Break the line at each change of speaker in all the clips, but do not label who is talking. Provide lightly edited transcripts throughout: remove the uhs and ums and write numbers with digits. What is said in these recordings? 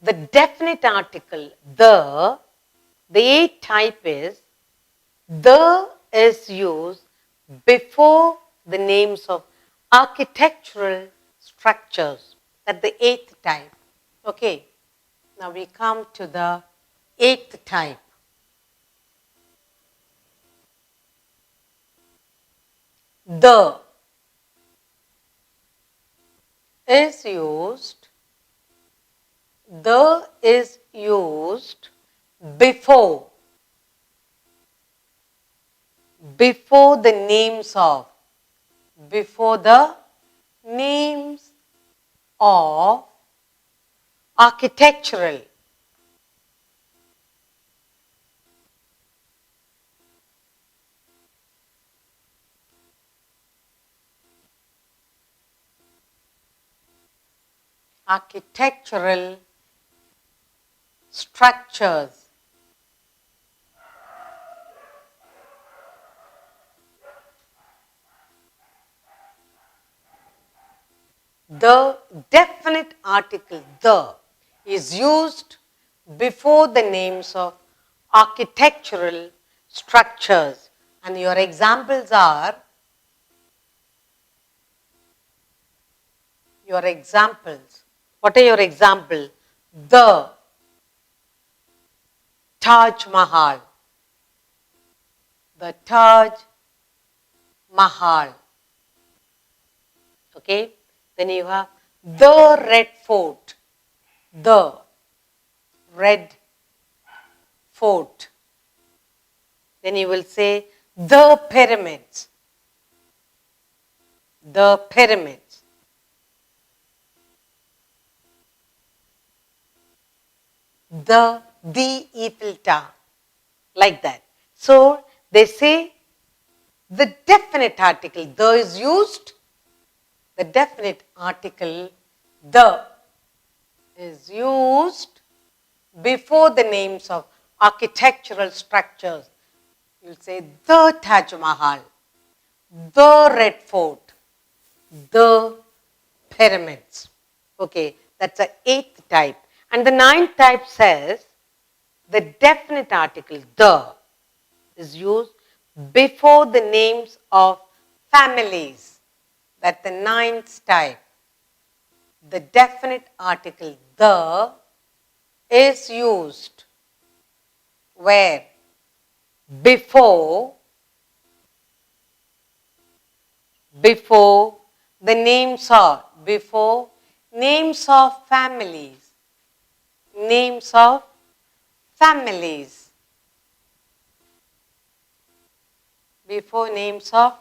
the definite article the eighth type is the is used before the names of architectural structures. That's the eighth type. Okay, now we come to the eighth type. The is used before the names of architectural structures. The definite article the is used before the names of architectural structures. And your examples are What are your examples? The Taj Mahal. The Taj Mahal. Okay? Then you have the Red Fort. The Red Fort. Then you will say the pyramids. The pyramids. The Eiffel Tower. Like that. So they say the definite article the is used. The definite article the is used before the names of architectural structures. You'll say the Taj Mahal, the Red Fort, the pyramids. Okay, that's the eighth type. And the ninth type says the definite article the is used before the names of families. That's the ninth type. The definite article the is used where? Before the names of families. Names of families. Before names of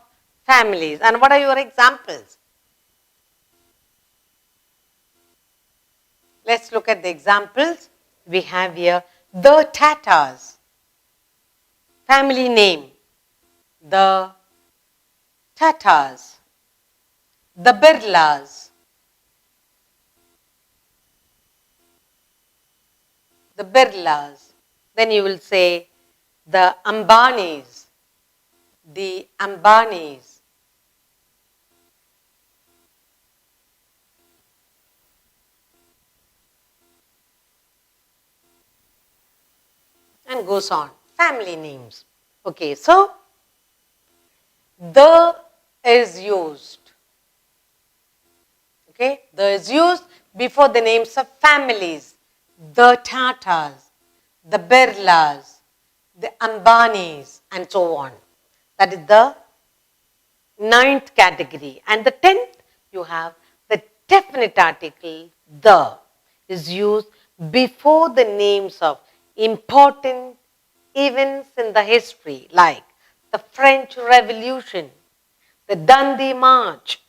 families. And what are your examples? Let's look at the examples. We have here the Tatars. Family name. The Tatars. The Birlas. The Birlas. Then you will say the Ambanis. The Ambanis. And goes on. Family names. Okay, so the is used. Okay, the is used before the names of families. The Tatars, the Birlas, the Ambanis, and so on. That is the ninth category. And the 10th, you have the definite article, the, is used before the names of important events in the history, like the French Revolution, the Dundee March,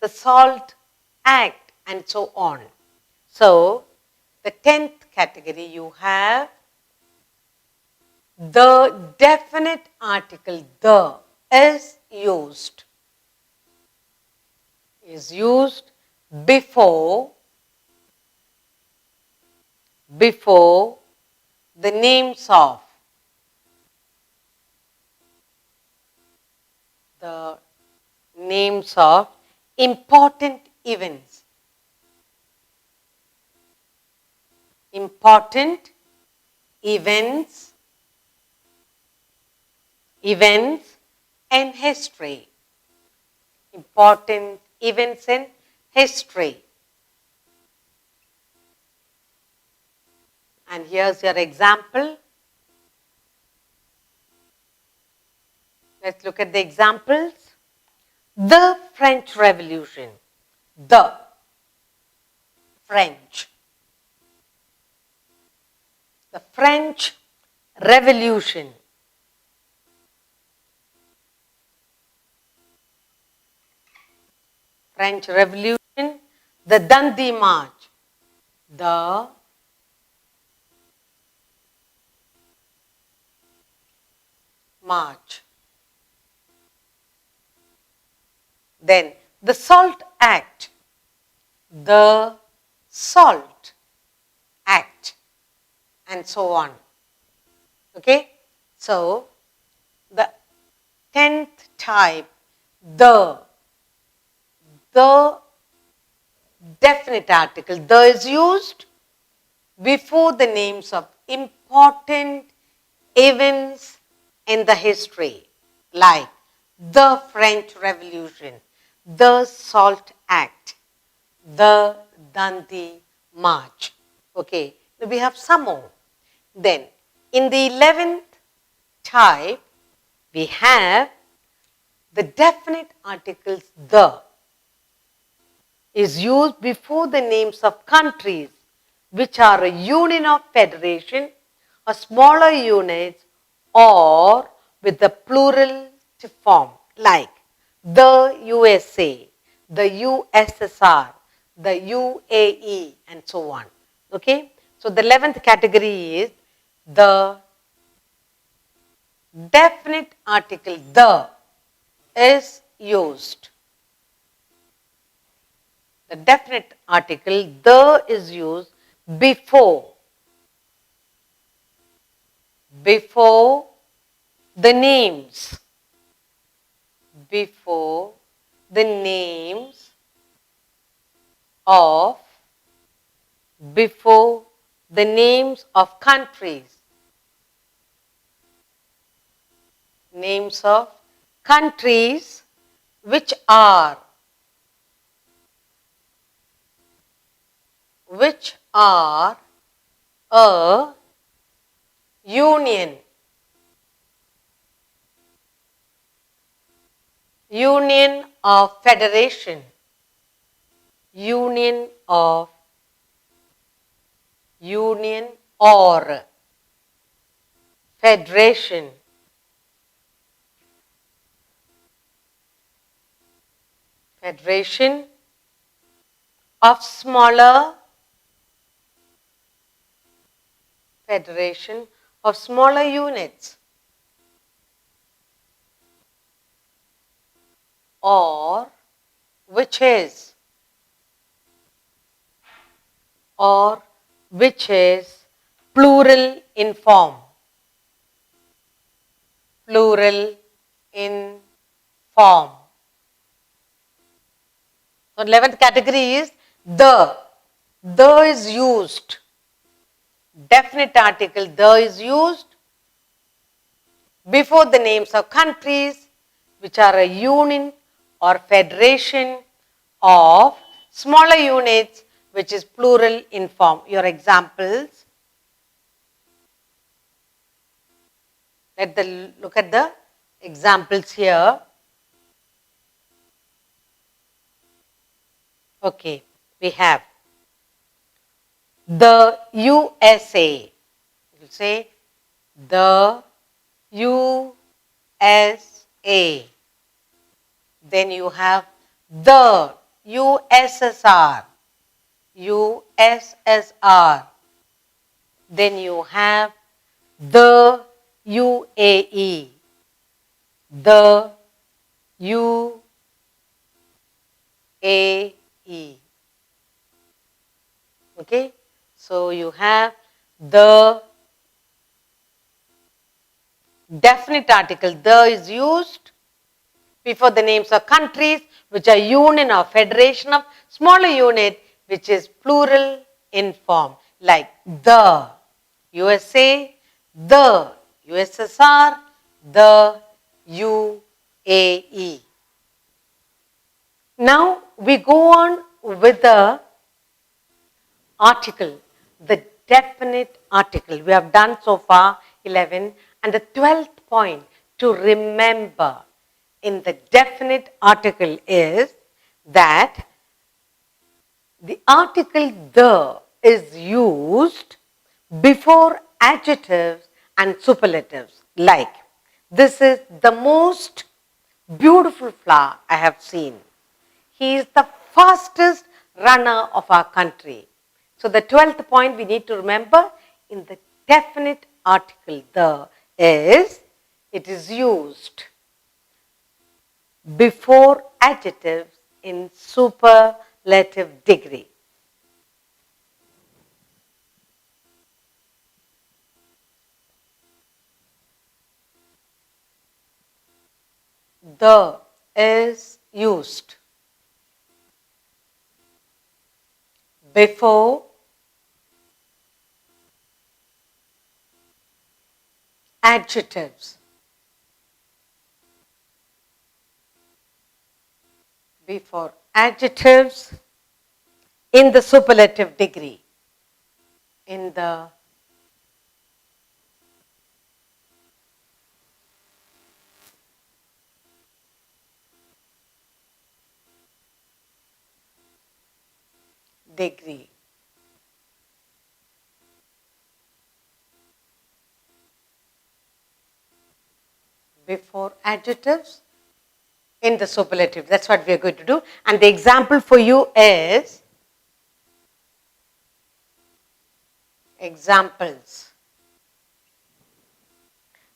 the Salt Act, and so on. So, the 10th category, you have the definite article, the, is used before the names of important events. important events, and history. Important events in history. And here's your example. Let's look at the examples. The French Revolution. The French. The French Revolution. French Revolution. The Dundee March. The March. Then the Salt Act. The Salt Act. And so on. Okay? So, the 10th type, the definite article, the is used before the names of important events in the history, like the French Revolution, the Salt Act, the Dundee March. Okay, now we have some more. Then, in the 11th type, we have the definite articles the is used before the names of countries which are a union or federation or smaller units or with the plural form, like the USA, the USSR, the UAE, and so on. Okay? So the 11th category is the definite article the is used. The definite article the is used before the names, before the names of countries, names of countries which are a union or federation, union or federation, of smaller units or which is plural in form. Plural in form. So 11th category is the. The is used. Definite article the is used before the names of countries which are a union or federation of smaller units which is plural in form. Your examples. Look at the examples here. Okay, we have the USA. You will say the USA. Then you have the USSR. Then you have the UAE. The UAE. Okay, so you have the definite article the is used before the names of countries which are union or federation of smaller unit which is plural in form, like the USA, the USSR, the UAE. Now we go on with the article, the definite article. We have done so far 11, and the 12th point to remember in the definite article is that the article the is used before adjectives and superlatives, like this is the most beautiful flower I have seen. He is the fastest runner of our country. So the 12th point we need to remember in the definite article the is it is used before adjectives in superlative degree. The is used before adjectives. Before adjectives in the superlative degree. In the degree. Before adjectives in the superlative. That's what we are going to do. And the example for you is examples.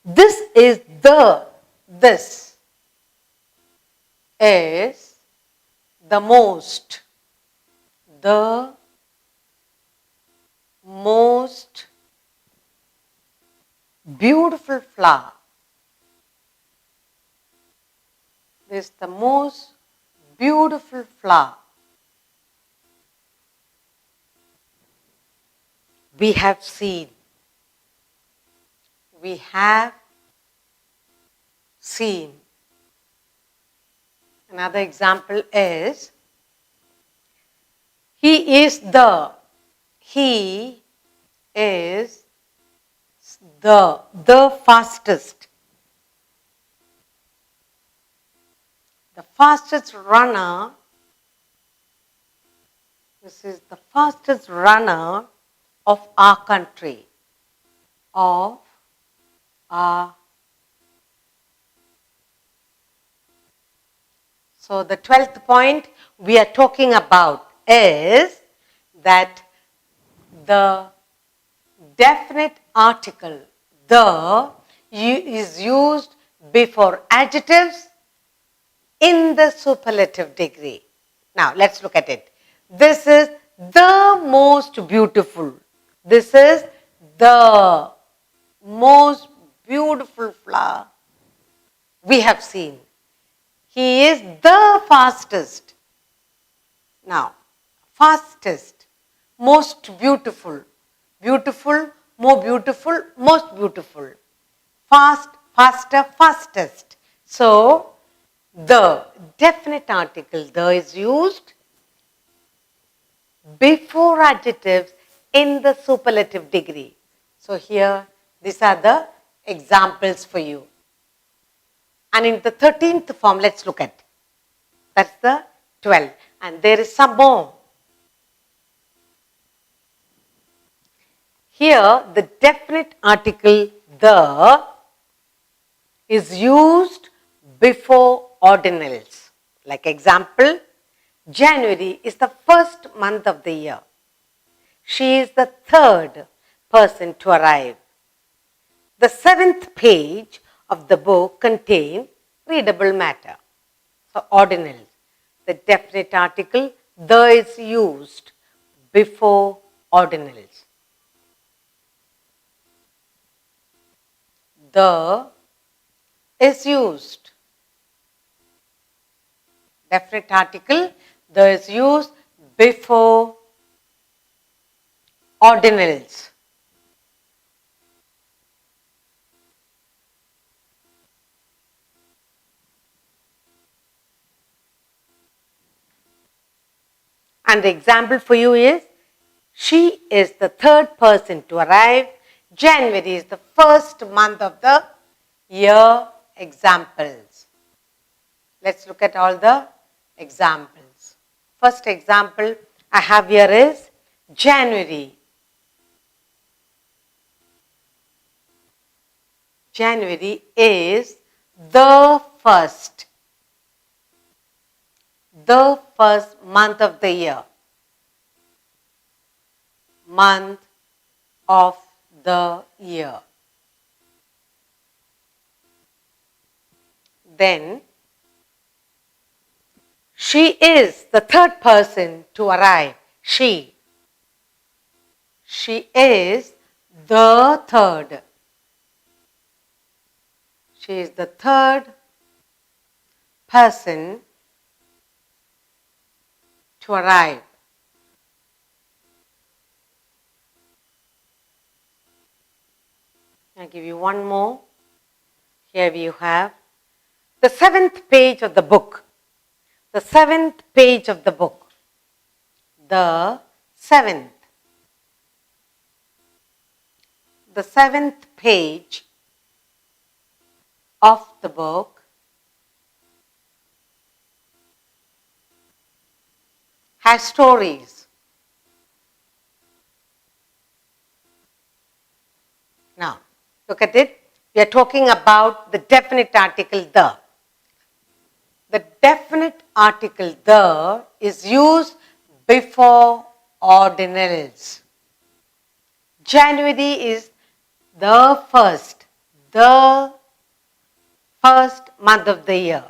This is the, this is the most beautiful flower. This is the most beautiful flower we have seen. We have seen. Another example is he is the fastest. The fastest runner. This is the fastest runner of our country. Of our. So the 12th point we are talking about is that the definite article the is used before adjectives in the superlative degree. Now let's look at it. This is the most beautiful. This is the most beautiful flower we have seen. He is the fastest. Now, fastest, most beautiful, beautiful, more beautiful, most beautiful, fast, faster, fastest. So, the definite article the is used before adjectives in the superlative degree. So, here these are the examples for you. And in the 13th form, let's look at. That's the 12. And there is some more. Here, the definite article the is used before ordinals. Like example, January is the first month of the year. She is the third person to arrive. The 7th page of the book contains readable matter. So, ordinals. The definite article the is used before ordinals. The is used. Definite article the is used before ordinals. And the example for you is, she is the third person to arrive. January is the first month of the year. Examples. Let's look at all the examples. First example I have here is January. January is the first month of the year. Month of the year. Then, she is the third person to arrive. She is the third. She is the third person to arrive. I'll give you one more. Here you have the 7th page of the book. The 7th page of the book. The 7th. The 7th page of the book has stories. Now, look at it. We are talking about the definite article the. The definite article the is used before ordinals. January is the first month of the year.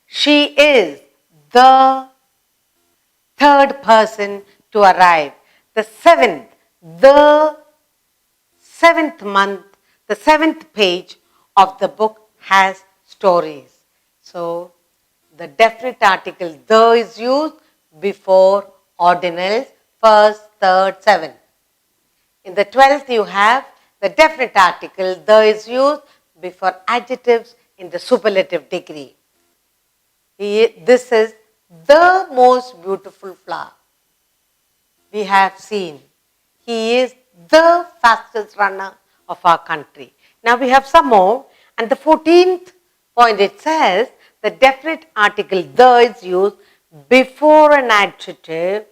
She is the third person to arrive. The seventh month, the 7th page of the book has stories. So, the definite article the is used before ordinals, first, third, 7th. In the 12th, you have the definite article the is used before adjectives in the superlative degree. This is the most beautiful flower we have seen. He is the fastest runner of our country. Now we have some more, and the 14th point it says the definite article the is used before an adjective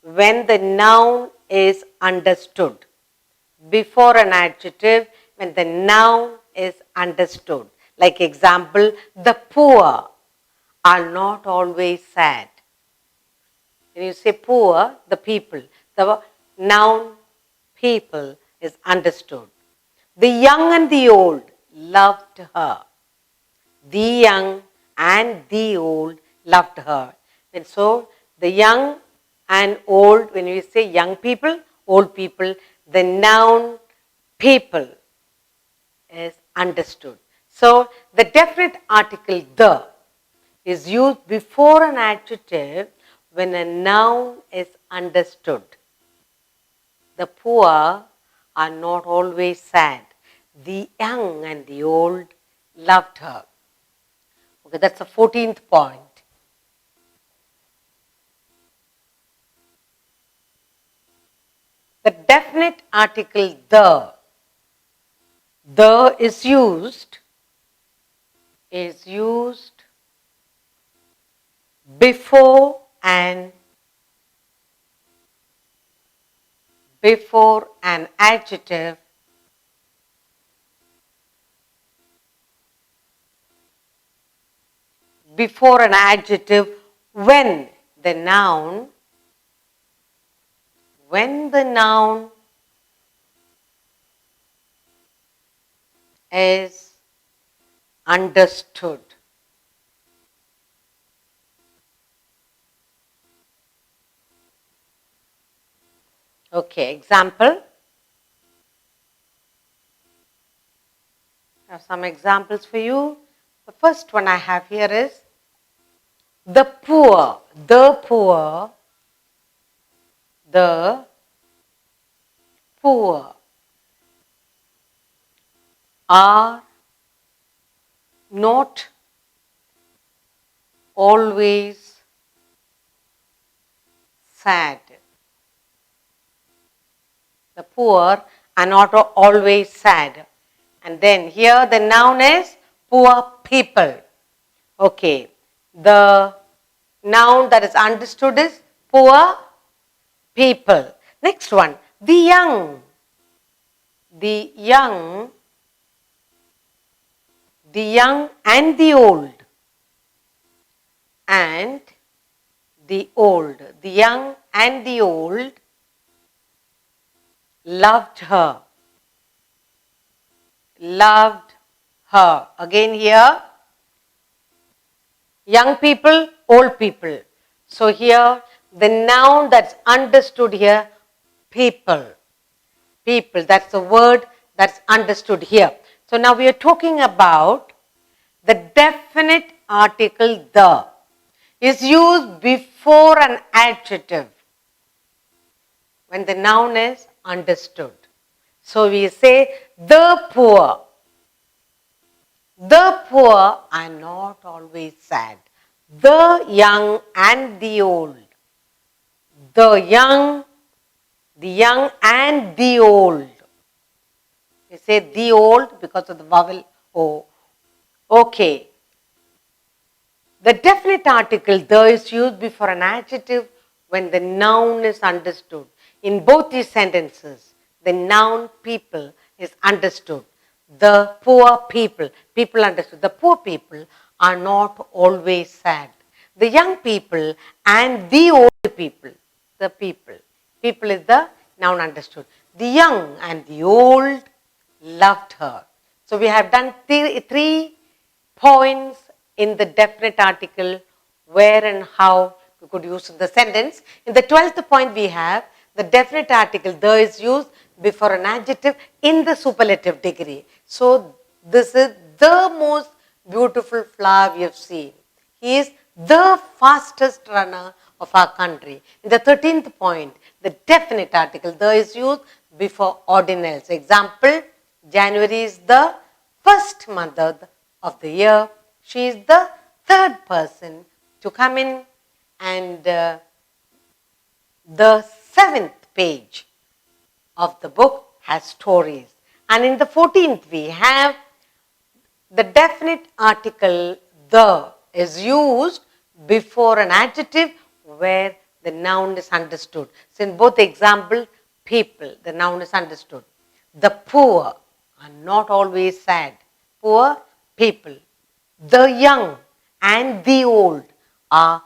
when the noun is understood. Before an adjective when the noun is understood. Like example, the poor are not always sad. When you say poor, the people, the noun people is understood. The young and the old loved her. The young and the old loved her. And so, the young and old, when we say young people, old people, the noun people is understood. So, the definite article the is used before an adjective when a noun is understood. The poor are not always sad. The young and the old loved her. Okay, that's the 14th point. The definite article the is used before an adjective when the noun is understood. Okay, example. I have some examples for you. The first one I have here is the poor. The poor are not always sad. The poor are not always sad. And then here the noun is poor people. Okay. The noun that is understood is poor people. Next one, the young. The young and the old. And the old. The young and the old loved her. Loved her. Again here, young people, old people. So here, the noun that's understood here, people. People, that's the word that's understood here. So now we are talking about the definite article the is used before an adjective when the noun is understood. So we say the poor. The poor are not always sad. The young and the old. The young and the old. We say the old because of the vowel O. Okay. The definite article the is used before an adjective when the noun is understood. In both these sentences, the noun people is understood. The poor people, people understood. The poor people are not always sad. The young people and the old people, the people. People is the noun understood. The young and the old loved her. So we have done three points in the definite article where and how we could use the sentence. In the 12th point we have the definite article the is used before an adjective in the superlative degree. So this is the most beautiful flower we have seen. He is the fastest runner of our country. In the 13th point, the definite article the is used before ordinals. Example, January is the first month of the year. She is the third person to come in, and the 7th page of the book has stories. And in the 14th we have the definite article the is used before an adjective where the noun is understood. So in both examples, people, the noun is understood. The poor are not always sad. Poor people. The young and the old are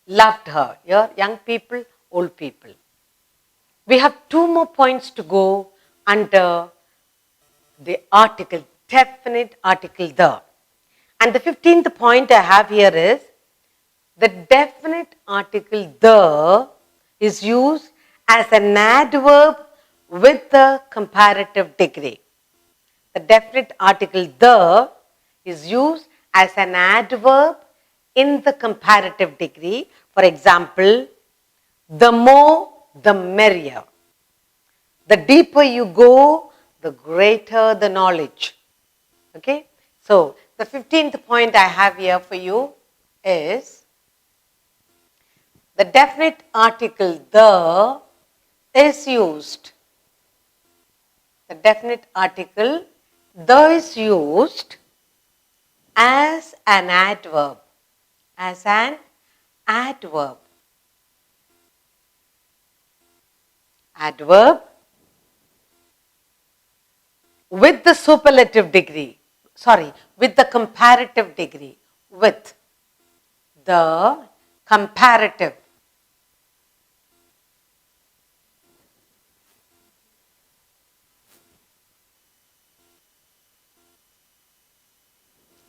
loved her. Here, young people, old people. We have two more points to go under the article, definite article the. And the 15th point I have here is the definite article the is used as an adverb with the comparative degree. The definite article the is used as an adverb in the comparative degree. For example, the more, the merrier. The deeper you go, the greater the knowledge. Okay? So, the 15th point I have here for you is the definite article the is used. The definite article the is used as an adverb. As an adverb. Adverb with the superlative degree. With the comparative degree. With the comparative.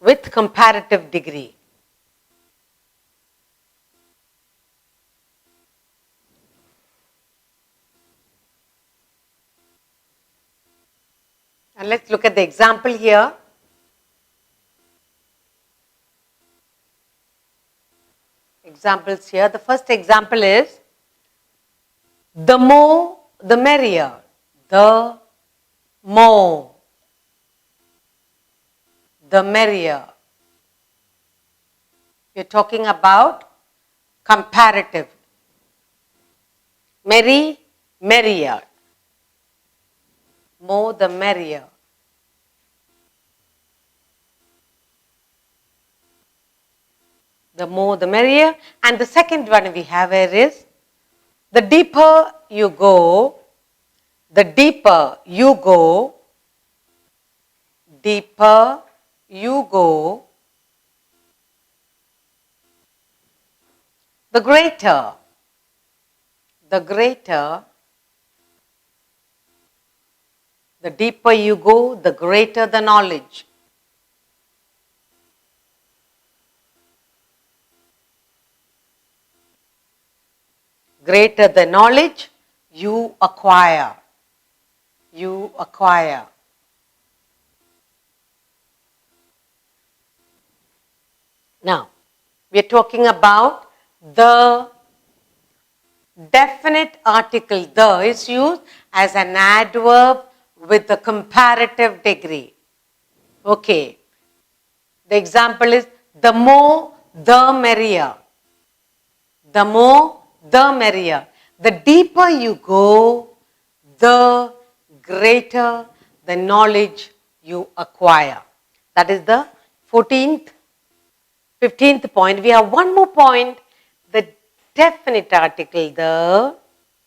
With comparative degree. And let's look at the example here. Examples here. The first example is the more, the merrier. the more, the merrier. We're talking about comparative. Merry, merrier. More the merrier. The more the merrier. And the second one we have here is the deeper you go, the deeper you go, deeper you go, the greater, the greater, the deeper you go, the greater the knowledge. Greater the knowledge you acquire. You acquire. Now, we are talking about the definite article. The is used as an adverb with the comparative degree. Okay. The example is the more, the merrier. The more, the merrier. The deeper you go, the greater the knowledge you acquire. That is the 14th, 15th point. We have one more point. The definite article, the,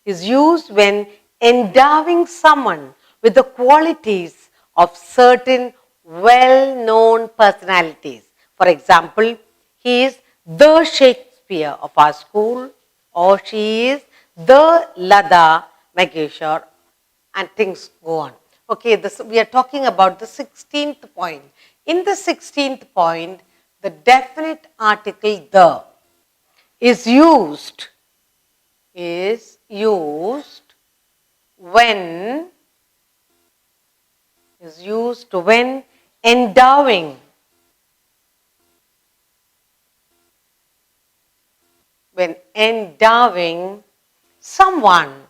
is used when endowing someone with the qualities of certain well-known personalities. For example, he is the Shakespeare of our school, or she is the Lada Mangeshkar, and things go on. Okay, we are talking about the 16th point. In the 16th point, the definite article the is used when endowing someone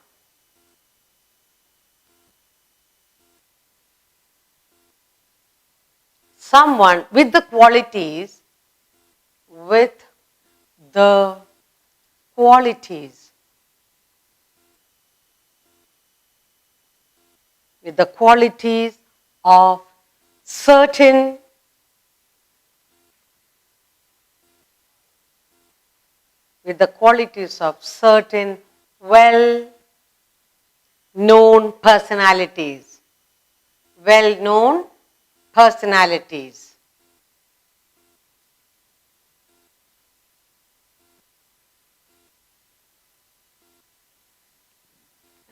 with the qualities of certain well-known personalities. Well-known personalities.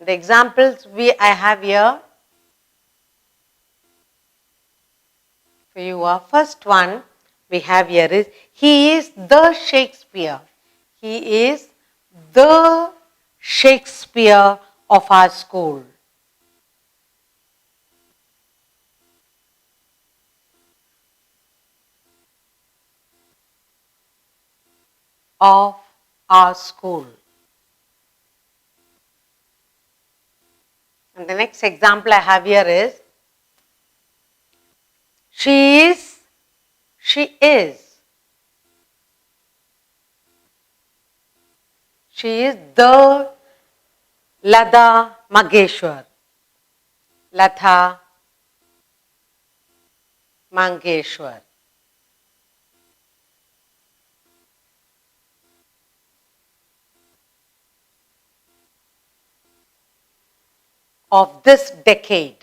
The examples I have here for you are, first one we have here is, he is the Shakespeare. He is the Shakespeare of our school. Of our school. And the next example I have here is, she is the Lada Mangeshkar. Lata Mangeshkar. Of this decade.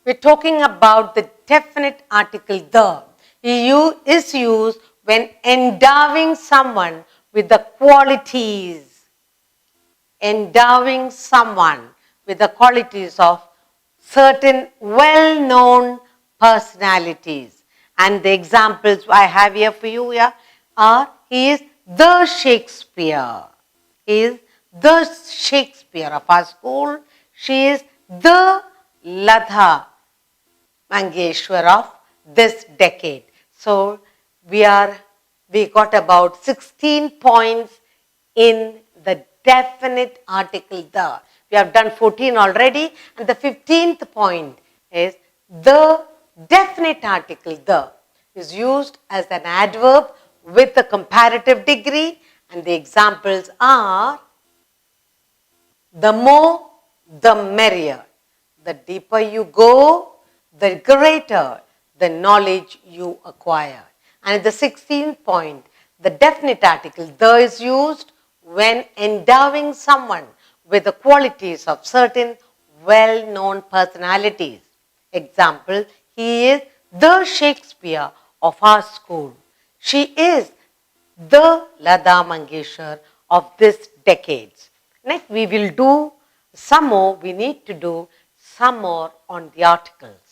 We're talking about the definite article the. It is used when endowing someone with the qualities. Endowing someone with the qualities of certain well-known personalities. And the examples I have here for you are, he is the Shakespeare. He is the Shakespeare of our school. She is the Lata Mangeshkar of this decade. So we got about 16 points in the definite article the. We have done 14 already, and the 15th point is the definite article the is used as an adverb with a comparative degree, and the examples are the more, the merrier. The deeper you go, the greater the knowledge you acquire. And at the 16th point, the definite article the is used when endowing someone with the qualities of certain well-known personalities. Example, he is the Shakespeare of our school. She is the Lata Mangeshkar of this decade. Next, we will do some more. We need to do some more on the articles.